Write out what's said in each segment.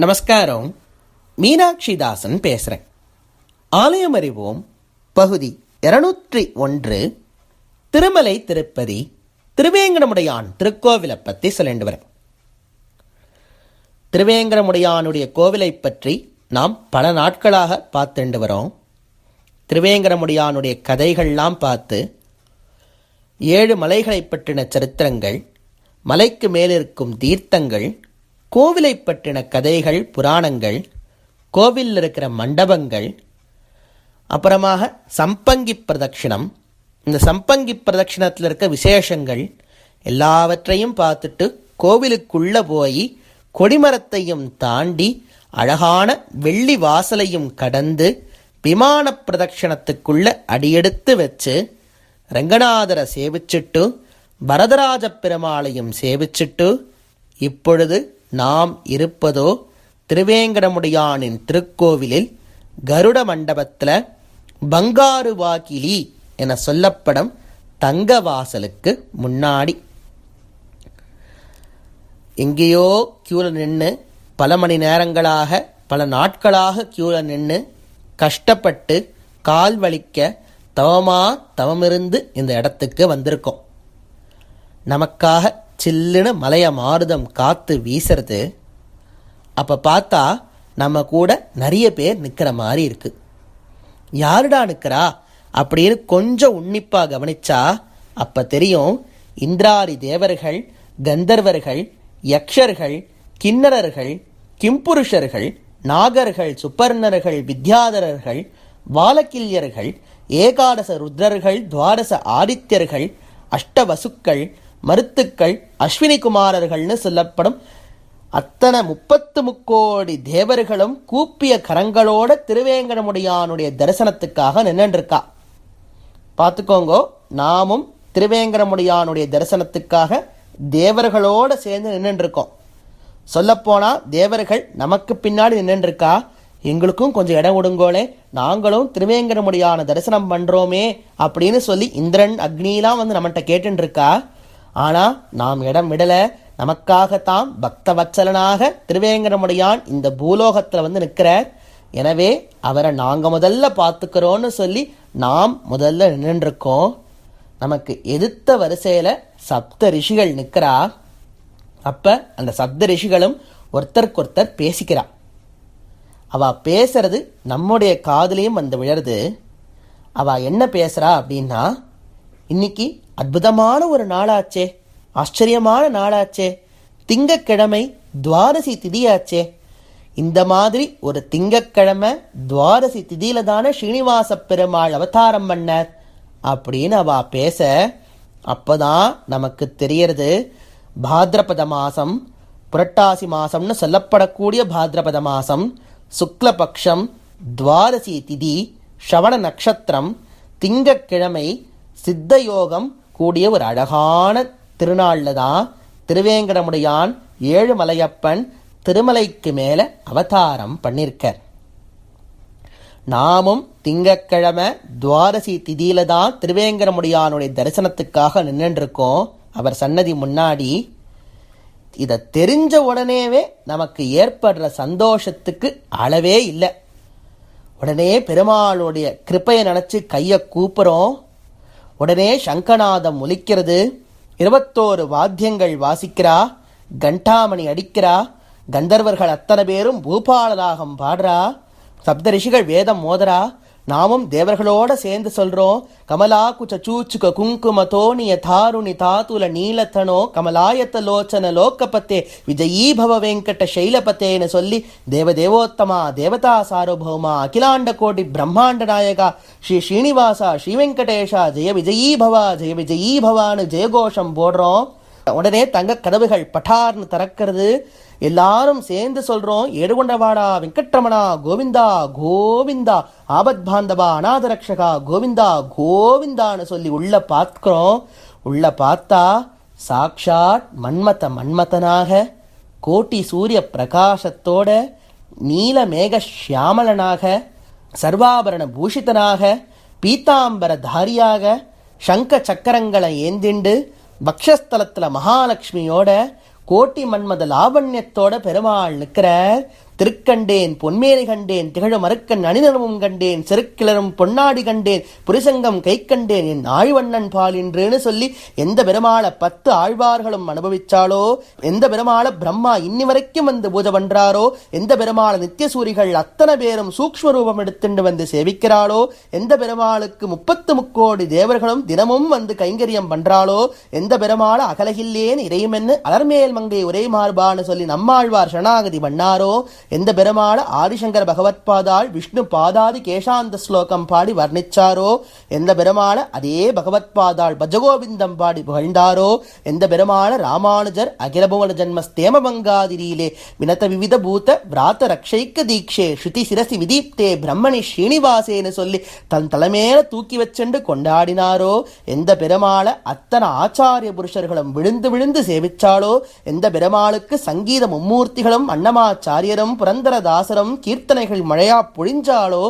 நமஸ்காரம். மீனாட்சிதாசன் பேசுகிறேன். ஆலயம் அறிவோம் பகுதி 201 திருமலை திருப்பதி திருவேங்கடமுடையான் திருக்கோவிலை பற்றி சொல்லிட்டு வரேன். திருவேங்கடமுடையானுடைய கோவிலை பற்றி நாம் பல நாட்களாக பார்த்துட்டு வரோம். திருவேங்கடமுடையானுடைய கதைகள்லாம் பார்த்து 7 மலைகளை பற்றின சரித்திரங்கள், மலைக்கு மேலிருக்கும் தீர்த்தங்கள், கோவிலை பற்றின கதைகள், புராணங்கள், கோவிலில் இருக்கிற மண்டபங்கள், அப்புறமாக சம்பங்கி பிரதட்சிணம், இந்த சம்பங்கி பிரதட்சிணத்தில் இருக்க விசேஷங்கள் எல்லாவற்றையும் பார்த்துட்டு கோவிலுக்குள்ளே போய் கொடிமரத்தையும் தாண்டி அழகான வெள்ளி வாசலையும் கடந்து விமான பிரதட்சிணத்துக்குள்ளே அடியெடுத்து வச்சு ரங்கநாதரை சேவிச்சிட்டு வரதராஜ பெருமாளையும் சேவிச்சிட்டு இப்பொழுது நாம் இருப்பதோ திருவேங்கடமுடையானின் திருக்கோவிலில் கருட மண்டபத்தில் பங்காரு வாக்கிலி என சொல்லப்படும் தங்க வாசலுக்கு முன்னாடி. எங்கேயோ கியூவில் நின்று பல மணி நேரங்களாக பல நாட்களாக கியூவில் நின்று கஷ்டப்பட்டு கால் வலிக்க தவமிருந்து இந்த இடத்துக்கு வந்திருக்கோம். நமக்காக சில்லுன்னு மலைய மாருதம் காற்று வீசுறது. அப்போ பார்த்தா நம்ம கூட நிறைய பேர் நிற்கிற மாதிரி இருக்கு. யாருடா நிற்கிறா அப்படின்னு கொஞ்சம் உன்னிப்பாக கவனிச்சா அப்போ தெரியும், இந்திராதி தேவர்கள், கந்தர்வர்கள், யக்ஷர்கள், கிண்ணறர்கள், கிம்புருஷர்கள், நாகர்கள், சுப்பர்ணர்கள், வித்யாதரர்கள், வாலக்கில்யர்கள், ஏகாதச ருத்ரர்கள், துவாதச ஆதித்யர்கள், அஷ்டவசுக்கள், மருத்துக்கள், அஸ்வினி குமாரர்கள்னு சொல்லப்படும் அத்தனை 30 முக்கோடி தேவர்களும் கூப்பிய கரங்களோட திருவேங்கடமுடையானுடைய தரிசனத்துக்காக நின்றுருக்கா. பார்த்துக்கோங்கோ, நாமும் திருவேங்கடமுடையானுடைய தரிசனத்துக்காக தேவர்களோடு சேர்ந்து நின்றுருக்கோம். சொல்லப்போனால் தேவர்கள் நமக்கு பின்னாடி நின்றுருக்கா. எங்களுக்கும் கொஞ்சம் இடம் விடுங்கோலே, நாங்களும் திருவேங்கடமுடையான தரிசனம் பண்ணுறோமே அப்படின்னு சொல்லி இந்திரன் அக்னிலாம் வந்து நம்மகிட்ட கேட்டுருக்கா. ஆனால் நாம் இடம் விடலை. நமக்காகத்தான் பக்த வத்சலனாக திருவேங்கடமுடையான் இந்த பூலோகத்தில் வந்து நிற்கிறார். எனவே அவரை நாங்கள் முதல்ல பார்த்துக்கிறோன்னு சொல்லி நாம் முதல்ல நின்றுருக்கோம். நமக்கு எதிர்த்த வரிசையில் சப்த ரிஷிகள் நிற்கிறா. அப்போ அந்த சப்த ரிஷிகளும் ஒருத்தருக்கொருத்தர் பேசிக்கிறா. அவள் பேசுறது நம்முடைய காதுலேயும் வந்து விழருது. அவள் என்ன பேசுகிறா அப்படின்னா, இன்னைக்கு அற்புதமான ஒரு நாளாச்சே, ஆச்சரியமான நாளாச்சே, திங்கக்கிழமை துவாதசி திதியாச்சே. இந்த மாதிரி ஒரு திங்கக்கிழமை துவாதசி திதியில தானே ஸ்ரீனிவாச பெருமாள் அவதாரம் பண்ணார் அப்படின்னு அவ பேச, அப்போதான் நமக்கு தெரியறது பாத்ரபத மாதம், புரட்டாசி மாதம்னு சொல்லப்படக்கூடிய பாத்ரபத மாதம், சுக்லபக்ஷம், துவாதசி திதி, ஸ்ரவண நட்சத்திரம், திங்கக்கிழமை, சித்தயோகம் கூடிய ஒரு அழகான திருநாளில் தான் திருவேங்கடமுடையான் ஏழுமலையப்பன் திருமலைக்கு மேலே அவதாரம் பண்ணியிருக்கார். நாமும் திங்கக்கிழமை துவாதசி திதியில தான் திருவேங்கடமுடையானுடைய தரிசனத்துக்காக நின்றுருக்கோம் அவர் சன்னதி முன்னாடி. இதை தெரிஞ்ச உடனேவே நமக்கு ஏற்படுற சந்தோஷத்துக்கு அளவே இல்லை. உடனே பெருமாளுடைய கிருப்பையை நினச்சி கையை கூப்புறோம். உடனே சங்கநாதம் ஒலிக்கிறது. 21 வாத்தியங்கள் வாசிக்கிறா, கண்டாமணி அடிக்கிறா, கந்தர்வர்கள் அத்தனை பேரும் பூபாலராகம் பாடுறா, சப்த ரிஷிகள் வேதம் மோதரா. நாமும் தேவர்களோட சேர்ந்து சொல்றோம், கமலா குச்ச சூச்சுக குங்கும தோணிய தாருணி தாத்துல நீலத்தனோ கமலாயத்த லோச்சன லோக்கபத்தே விஜயீபவ வெங்கட சைலபத்தேன்னு சொல்லி தேவதேவோத்தமா தேவதா சார்வபௌமா அகிலாண்ட கோடி பிரம்மாண்ட நாயகா ஸ்ரீ ஸ்ரீனிவாசா ஸ்ரீ வெங்கடேஷா ஜெய விஜயீபவான்னு ஜெயகோஷம் போடுறோம். உடனே தங்க கதவுகள் பட்டார்னு திறக்கிறது. எல்லாரும் சேர்ந்து சொல்றோம், ஏடுகொண்டவாடா வெங்கட்ரமணா கோவிந்தா கோவிந்தா, ஆபத் பாந்தவா அநாதரக்ஷகா கோவிந்தா கோவிந்தான்னு சொல்லி உள்ள பார்க்கிறோம். உள்ள பார்த்தா சாக்ஷாத் மன்மதனாக கோட்டி சூரிய பிரகாசத்தோட நீல மேக ஷியாமலனாக சர்வாபரண பூஷிதனாக பீதாம்பர தாரியாக சங்க சக்கரங்களை ஏந்திண்டு பக்ஷஸ்தலத்தில் மகாலட்சுமியோட கோட்டி மன்மத லாவண்யத்தோட பெருமாள் நிற்கிற திருக்கண்டேன் பொன்மேனி கண்டேன் திகழும் மறுக்கன் அணிநரமும் கண்டேன் செருக்கிளரும் பொன்னாடி கண்டேன் புரிசங்கம் கை கண்டேன் என் ஆழ்வண்ணன் பாலின்றுன்னு சொல்லி எந்த பெருமாளை 10 ஆழ்வார்களும் அனுபவிச்சாலோ, எந்த பெருமாளை பிரம்மா இன்னி வரைக்கும் வந்து பூஜை பண்றாரோ, எந்த பெருமாளை நித்தியசூரிகள் அத்தனை பேரும் சூக்ஷ்ம ரூபம் எடுத்துட்டு வந்து சேவிக்கிறாளோ, எந்த பெருமாளுக்கு 30 முக்கோடி தேவர்களும் தினமும் வந்து கைங்கரியம் பண்றாளோ, எந்த பெருமாளை அகலகில்லேன் இறையுமென்னு அலர்மேல் மங்கை ஒரே மார்பான்னு சொல்லி நம்மாழ்வார் சரணாகதி பண்ணாரோ, எந்த பெருமாள ஆதிசங்கர பகவத்பாதாள் விஷ்ணு பாதாதி கேசாந்த ஸ்லோகம் பாடி வர்ணிச்சாரோ, எந்த பெருமாள அதே பகவத்பாதாள் பஜகோவிந்தம் பாடி புகழ்ந்தாரோ, எந்த பெருமாள ராமானுஜர் அகிலபுவன ஜன்ம ஸ்தேம பங்காதிரியிலே வினத விவித பூத விராத்த ரக்ஷைக்க தீக்ஷே ஸ்ருதி சிரசி விதீப்தே பிரம்மணி ஸ்ரீனிவாசேன்னு சொல்லி தன் தலைமையில தூக்கி வச்சென்று கொண்டாடினாரோ, எந்த பெருமாள அத்தனை ஆச்சாரிய புருஷர்களும் விழுந்து விழுந்து சேவிச்சாளோ, எந்த பெருமாளுக்கு சங்கீத மும்மூர்த்திகளும் அன்னமாச்சாரியரும் புரந்தரதாசரும் கீர்த்தனைகள் மழையா பொழிஞ்சாலோ,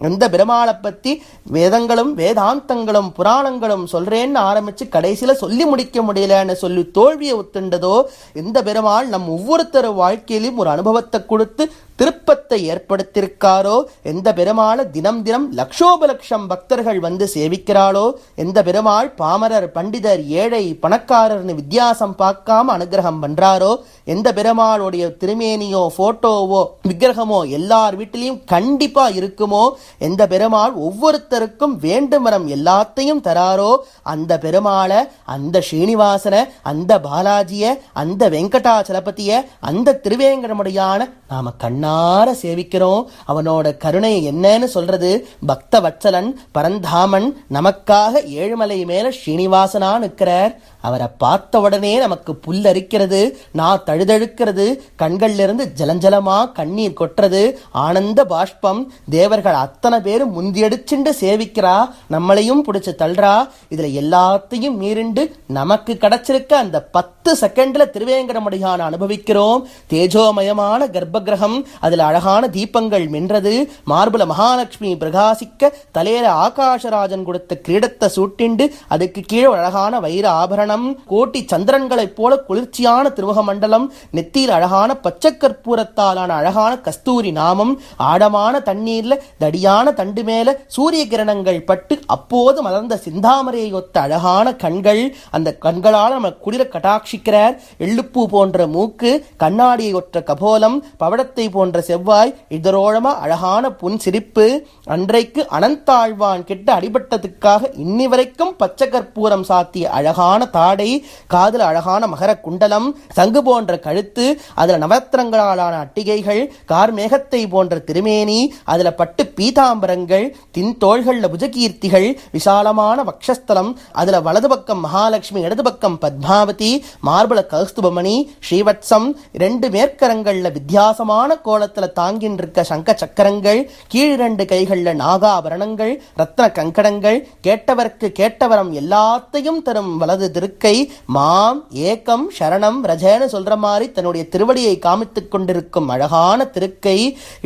எந்த பெருமாளை பத்தி வேதங்களும் வேதாந்தங்களும் புராணங்களும் சொல்றேன்னு ஆரம்பிச்சு கடைசியில சொல்லி முடிக்க முடியலன்னு சொல்லி தோல்வியை ஒத்துண்டதோ, எந்த பெருமாள் நம் ஒவ்வொருத்தர் வாழ்க்கையிலும் ஒரு அனுபவத்தை கொடுத்து திருப்பத்தை ஏற்படுத்தியிருக்காரோ, எந்த பெருமாளை தினம் தினம் லட்சோபலட்சம் பக்தர்கள் வந்து சேவிக்கிறாளோ, எந்த பெருமாள் பாமரர் பண்டிதர் ஏழை பணக்காரர்னு வித்தியாசம் பார்க்காம அனுகிரகம் பண்றாரோ, எந்த பெருமாளுடைய திருமேனியோ போட்டோவோ விக்கிரகமோ எல்லார் வீட்டிலையும் கண்டிப்பா இருக்குமோ, எந்த பெருமாள் ஒவ்வொருத்தருக்கும் வேண்டும் வரம் எல்லாத்தையும் தராரோ, அந்த பெருமாளை, அந்த ஸ்ரீனிவாசனை, அந்த பாலாஜிய, அந்த வெங்கடாச்சலபதிய, அந்த திருவேங்கடமுடையான நாம கண்ணார சேவிக்கிறோம். அவனோட கருணை என்னன்னு சொல்றது? பக்த வத்சலன் பரந்தாமன் நமக்காக ஏழுமலை மேல ஸ்ரீனிவாசனா நிற்கிறார். அவரை பார்த்த உடனே நமக்கு புல்லரிக்கிறது, நான் தழுதழுக்கிறது, கண்கள்ல இருந்து ஜலஞ்சலமா கண்ணீர் கொட்டுறது, ஆனந்த பாஷ்பம். தேவர்கள் அத்தனை பேரும் முந்தியடிச்சுண்டு சேவிக்கிறா, நம்மளையும் பிடிச்சு தள்ளுறா. இதுல எல்லாத்தையும் மீறிண்டு நமக்கு கிடைச்சிருக்க அந்த 10 செகண்ட்ல திருவேங்கடமுடியான அனுபவிக்கிறோம். தேஜோமயமான கர்ப்பகிரகம், அதுல அழகான தீபங்கள் மின்றது, மார்புல மகாலட்சுமி பிரகாசிக்க, தலையில ஆகாசராஜன் கொடுத்த கிரீடத்தை சூட்டிண்டு அதுக்கு கீழே அழகான வைர ஆபரணம், கோட்டி சந்திரன்களைப் போல குளிர்ச்சியான திருமுக மண்டலம், நெத்தியில் அழகான பச்சை கற்பூரத்தாலான அழகான கஸ்தூரி நாமம், ஆழமான தண்ணீர்ல தடியான தண்டு மேல சூரிய கிரணங்கள் பட்டு அப்போது மலர்ந்த சிந்தாமரையை ஒத்த அழகான கண்கள், அந்த கண்களால் நம்ம குளிர கட்டாட்சிக்கிறார். எள்ளுப்பூ போன்ற மூக்கு, கண்ணாடியை ஒற்ற கபோலம், பவடத்தை போன்ற செவ்வாய், இதரோழமா அழகான புன் சிரிப்பு. அன்றைக்கு அனந்தாழ்வான் கிட்ட அடிபட்டதுக்காக இன்னி வரைக்கும் பச்சை கற்பூரம் சாத்திய அழகான தாடை, காதுல அழகான மகர குண்டலம், சங்கு போன்ற கழுத்து, அதுல நவத்திரங்களாலான அட்டிகைகள், கார்மேகத்தை போன்ற திருமேனி, அதுல பட்டு பீதாம்பரங்கள், தின்தோள்கள்ல புஜகீர்த்திகள், விசாலமான வக்ஷஸ்தலம், அதுல வலது பக்கம் மகாலட்சுமி, இடது பக்கம் பத்மாவதி, மார்பல கௌஸ்துபமணி, ஸ்ரீவத்சம், 2 மேற்கரங்கள்ல வித்தியாசமான கோலத்துல தாங்கின் இருக்க சங்க சக்கரங்கள், கீழ் 2 கைகள்ல நாகாபரணங்கள், ரத்ன கங்கடங்கள், கேட்டவர்க்கு கேட்டவரம் எல்லாத்தையும் தரும் வலது திருக்கை, மாம் ஏக்கம் சரணம் ரஜேன்னு சொல்ற மாதிரி தன்னுடைய திருவடியை காமித்துக் கொண்டிருக்கும் அழகான திருக்கை,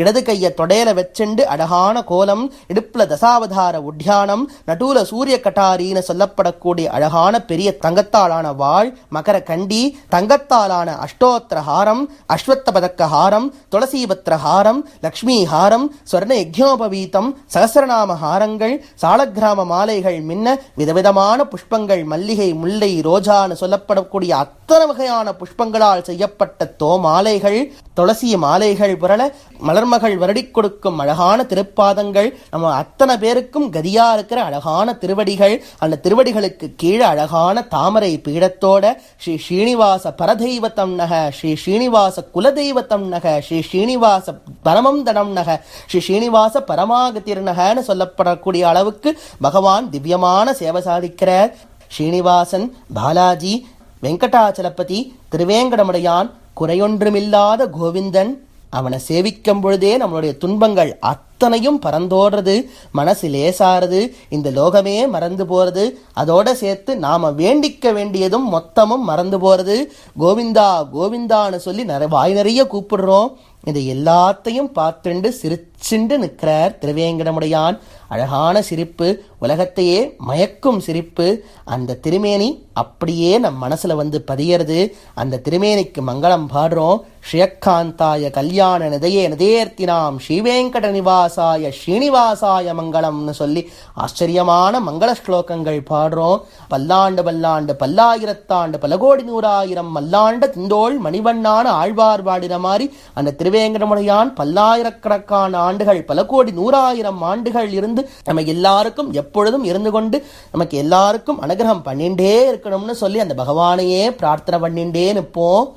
இடது கையை தொடையில வச்சுண்டு அழகான கோலம், இடுப்புல தசாவதார உட்யானம், நடுவுல சூரிய கட்டாரின்னு சொல்லப்படக்கூடிய அழகான பெரிய தங்கத்தாலான வாழ், மகர கண்டி, தங்கத்தாலான அஷ்டோத்திர ஹாரம், அஸ்வத்த பதக்க ஹாரம், துளசீபத்திர ஹாரம், லக்ஷ்மி ஹாரம், ஸ்வர்ண யஜ்ஞோபவீதம், சகசிரநாம ஹாரங்கள், சாலக்கிராம மாலைகள் மின்ன, விதவிதமான புஷ்பங்கள், மல்லிகை முல்லை ரோஜான்னு சொல்லப்படக்கூடிய அத்தனை வகையான புஷ்பங்களால் செய்யப்பட்ட மாலைகள், துளசி மாலைகள் புரள, மலர்மகள் வருடி கொடுக்கும் அழகான திருப்பாதங்கள், நம்ம அத்தனை பேருக்கும் கதியா இருக்கிற அழகான திருவடிகள், அந்த திருவடிகளுக்கு கீழே அழகான தாமரை பீடத்தோட ஸ்ரீ ஸ்ரீனிவாச பரதெய்வத்தம் நக, ஸ்ரீ ஸ்ரீனிவாச குலதெய்வத்தம் நக, ஸ்ரீ ஸ்ரீனிவாச பரமம் தனம் நக, ஸ்ரீ ஸ்ரீனிவாச பரமாகதிர் நகன்னு சொல்லப்படக்கூடிய அளவுக்கு பகவான் திவ்யமான சேவை சாதிக்கிறார். ஸ்ரீனிவாசன், பாலாஜி, வெங்கடாச்சலபதி, திருவேங்கடமுடையான், குறையொன்றுமில்லாத கோவிந்தன், அவனை சேவிக்கும் பொழுதே நம்மளுடைய துன்பங்கள் அத்தனையும் பறந்தோடுறது, மனசு லேசாறது, இந்த லோகமே மறந்து போறது, அதோட சேர்த்து நாம வேண்டிக்க வேண்டியதும் மொத்தமும் மறந்து போறது. கோவிந்தா கோவிந்தான்னு சொல்லி வாய் நிறைய கூப்பிடுறோம். இது எல்லாத்தையும் பார்த்துண்டு சிரிச்சுண்டு நிற்கிறார் திருவேங்கடமுடையான். அழகான சிரிப்பு, உலகத்தையே மயக்கும் சிரிப்பு. அந்த திருமேனி அப்படியே நம் மனசுல வந்து பதியறது. அந்த திருமேனிக்கு மங்களம் பாடுறோம். ஸ்ரீயக்காந்தாய கல்யாண நிதையே நிதேர்த்தினாம் ஸ்ரீவேங்கட நிவாசாய ஸ்ரீனிவாசாய மங்களம்னு சொல்லி ஆச்சரியமான மங்கள ஸ்லோகங்கள் பாடுறோம். பல்லாண்டு பல்லாண்டு பல்லாயிரத்தாண்டு பல கோடி நூறாயிரம் மல்லாண்ட திந்தோள் மணிவண்ணான ஆழ்வார் பாடின மாதிரி அந்த திருவேங்கடமுடையான் பல்லாயிரக்கணக்கான ஆண்டுகள் பல கோடி நூறாயிரம் ஆண்டுகள் இருந்து நம்ம எல்லாருக்கும் எப்பொழுதும் இருந்து கொண்டு நமக்கு எல்லாருக்கும் அனுகிரகம் பண்ணிண்டே இருக்கணும்னு சொல்லி அந்த பகவானையே பிரார்த்தனை பண்ணிண்டே நிற்போம்.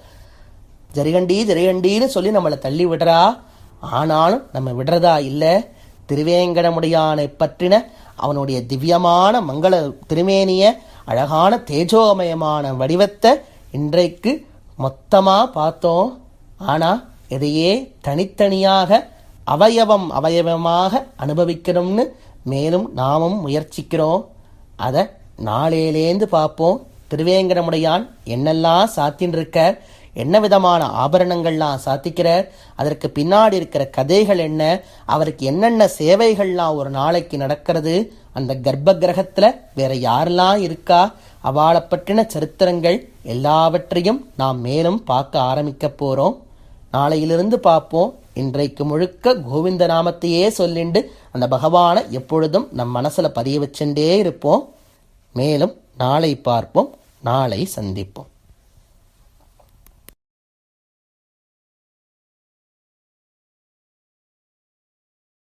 ஜரிகண்டி ஜரிகண்டின்னு சொல்லி நம்மளை தள்ளி விடுறா. ஆனாலும் நம்ம விடுறதா இல்லை. திருவேங்கடமுடையானை பற்றின அவனுடைய திவ்யமான மங்கள திருமேனிய அழகான தேஜோமயமான வடிவத்தை இன்றைக்கு மொத்தமாக பார்த்தோம். ஆனால் இதையே தனித்தனியாக அவயவமாக அனுபவிக்கணும்னு மேலும் நாமும் முயற்சிக்கிறோம். அதை நாளையிலேந்து பார்ப்போம். திருவேங்கடமுடையான் என்னெல்லாம் சாத்தின்னு இருக்கார், என்ன விதமான ஆபரணங்கள்லாம் சாத்திக்கிறார், அதற்கு பின்னாடி இருக்கிற கதைகள் என்ன, அவருக்கு என்னென்ன சேவைகள்லாம் ஒரு நாளைக்கு நடக்கிறது, அந்த கர்ப்ப கிரகத்துல வேற யாரெல்லாம் இருக்கா, அவளை பற்றின சரித்திரங்கள் எல்லாவற்றையும் நாம் மேலும் பார்க்க ஆரம்பிக்க போறோம். நாளையிலிருந்து பார்ப்போம். இன்றைக்கு முழுக்க கோவிந்த நாமத்தையே சொல்லிண்டு அந்த பகவானை எப்பொழுதும் நம் மனசுல பதிய வச்சுட்டே இருப்போம். மேலும் நாளை பார்ப்போம், நாளை சந்திப்போம்.